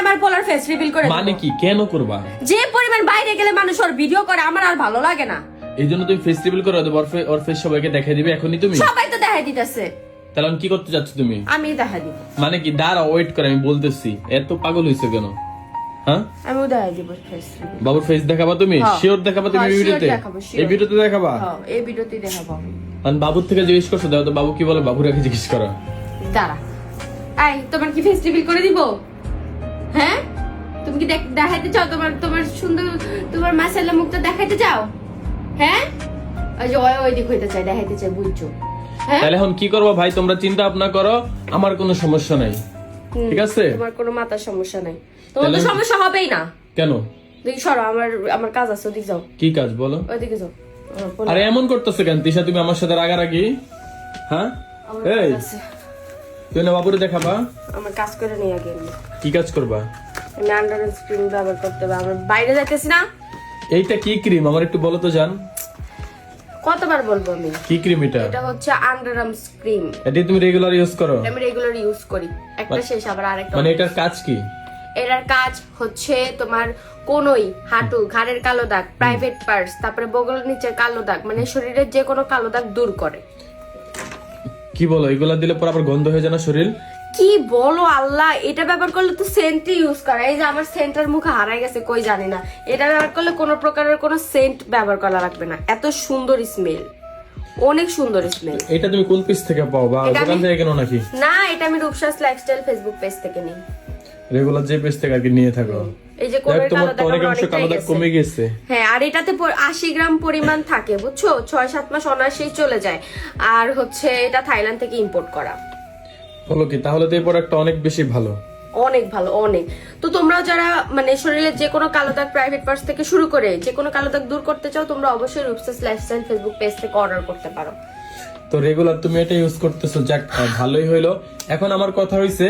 আমার পোলার face reveal করে দিব। মানে কি কেন করবা? যে পরিমাণ বাইরে গেলে মানুষ ওর ভিডিও করে আমার আর ভালো লাগে না। এইজন্য তুমি ফেস রিভিল করে দেবো, ওর ফেস সবাইকে দেখাই দিবে এখনই তুমি? সবাই তো দেখাই দিতেছে। তাহলে কি করতে যাচ্ছ তুমি? আমি দেখাই দিব। মানে কি দাঁড়া ওয়েট করে, আমি বলতেছি এত পাগল হইছো কেন? হ্যাঁ আমিও দেখাই দিব ফেস রিভিল। বাবুর ফেস দেখাবা তুমি? শিওর দেখাবা তুমি এই ভিডিওতে? এই ভিডিওতে দেখাবা? হ্যাঁ এই ভিডিওতে দেখাবো আমি। আর বাবুর থেকে জিজ্ঞেস করছো, দাও তো বাবু কি বলে, বাবুর আগে জিজ্ঞেস করো। দাঁড়া আই তোমার কি ফেস রিভিল করে দিব? হ্যাঁ তুমি কি দেখাইতে চাও তোমার সুন্দর তোমার মাশাআল্লাহ মুখটা দেখাইতে চাও? হ্যাঁ ওই যে ওই দিক হইতে চাই, দেখাইতে চাই, বুঝছো? হ্যাঁ তাহলে এখন কি করবো ভাই, তোমরা চিন্তা ভাবনা করো, আমার কোনো সমস্যা নাই, ঠিক আছে? তোমার কোনো মাথার সমস্যা নাই, তোমার তো সমস্যা হবেই না। কেন? দেখি সরো, আমার কাজ আছে, ওদিকে যাও। কি কাজ বলো? ওইদিকে যাও। আরে এমন করতেছো কেন তিশা, তুমি আমার সাথে রাগারাগি? হ্যাঁ এই তুই না বাবুরে দেখাবা? আমার কাজ করে নিয়ে আগে কি কাজ করবা? আমি আন্ডার স্ক্রিন ব্যবহার করতে হবে, আমার বাইরে যাইতেছি না। এইটা কি ক্রিম আমার একটু বলো তো জান? কতবার বলবো আমি? কি ক্রিম এটা? এটা হচ্ছে আন্ডারআর্মস ক্রিম। এটা তুমি রেগুলার ইউজ করো? আমি রেগুলার ইউজ করি, একটা শেষ আবার আরেকটা। মানে এটার কাজ কি? এটার কাজ হচ্ছে তোমার কোনই, হাঁটু, ঘাড়ের কালো দাগ, প্রাইভেট পার্টস, তারপরে বগলের নিচের কালো দাগ, মানে শরীরের যে কোনো কালো দাগ দূর করে। কি বলো, এগুলা দিলে পর আবার গন্ধ হয়ে যায় না শরীর? কি বলো আল্লাহ, এটা ব্যবহার করলে তো সেন্ট ইউজ করা, এই যে আমার সেন্টার মুখে হারাই গেছে কই জানি না, এটা ব্যবহার করলে কোনো প্রকারের কোনো সেন্ট ব্যবহার করা লাগবে না, এত সুন্দর স্মেল, অনেক সুন্দর স্মেল। এটা তুমি কোন পেজ থেকে পাও বা দোকান থেকে কেন নাকি? না এটা আমি রূপসাস লাইফস্টাইল ফেসবুক পেজ থেকে নিই। রেগুলার যে পেজ থেকে আর কি নিয়ে থাকো? এই যে কোনের কালো দাগ অনেক অংশ কালো দাগ কমে গেছে। হ্যাঁ আর এটাতে 80 গ্রাম পরিমাণ থাকে, বুঝছো? 6-7 মাস অনায়াসেই চলে যায়। আর হচ্ছে এটা থাইল্যান্ড থেকে ইম্পোর্ট করা। বলো কি, তাহলে তো এই প্রোডাক্টটা অনেক বেশি ভালো। অনেক ভালো, অনেক। তো তোমরা যারা মানে শরীরের যে কোনো কালো দাগ, প্রাইভেট পার্টস থেকে শুরু করে যে কোনো কালো দাগ দূর করতে চাও, তোমরা অবশ্যই রূপসাস লাইফস্টাইল ফেসবুক পেজ থেকে অর্ডার করতে পারো। তো রেগুলার তুমি এটা ইউজ করতেছো, যাক ভালোই হইলো। এখন আমার কথা হইছে,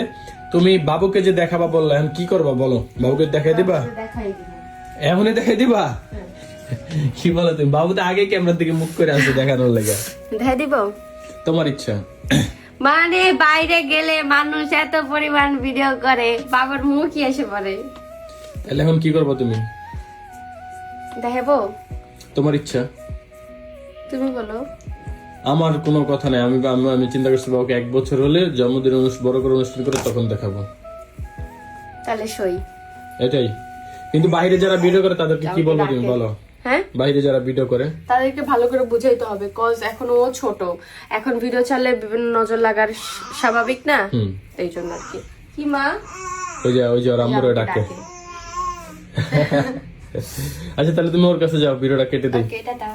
তুমি বাবুকে যে দেখাবা বললা, এখন কি করবা বলো? বাবুকে দেখাই দিবা? দেখাই দিব। এখনই দেখাই দিবা? কি বলো তুমি? বাবু তো আগে ক্যামেরার দিকে মুখ করে আসছে দেখানোর লেগে। দেখাই দিব? তোমার ইচ্ছা। মানে বাইরে গেলে মানুষ এত পরিমাণ ভিডিও করে, বাবার মুখই এসে পড়ে। তাহলে এখন কি করবা তুমি? দেখাবো? তোমার ইচ্ছা। তুমি বলো। আমার কোনো কথা নাই, আমি চিন্তা করছি বাবুকে 1 বছর হলে জন্মদিন বড় করে অনুষ্ঠান করে তখন দেখাবো। তাহলে সই। এটাই। কিন্তু বাইরে যারা ভিডিও করে তাদেরকে কি বলবো তুমি বলো? হ্যাঁ বাইরে যারা ভিডিও করে তাদেরকে ভালো করে বুঝাইতে হবে, কজ এখন ও ছোট, এখন ভিডিও ছাড়লে বিভিন্ন নজর লাগার স্বাভাবিক না, এই জন্য আর কি। কি মা? ওই যে ওর আম্মুরে ডাকে। আচ্ছা তাহলে তুমি ওর কাছে যাও, ভিডিওটা কেটে দেই। ওকে টাটা।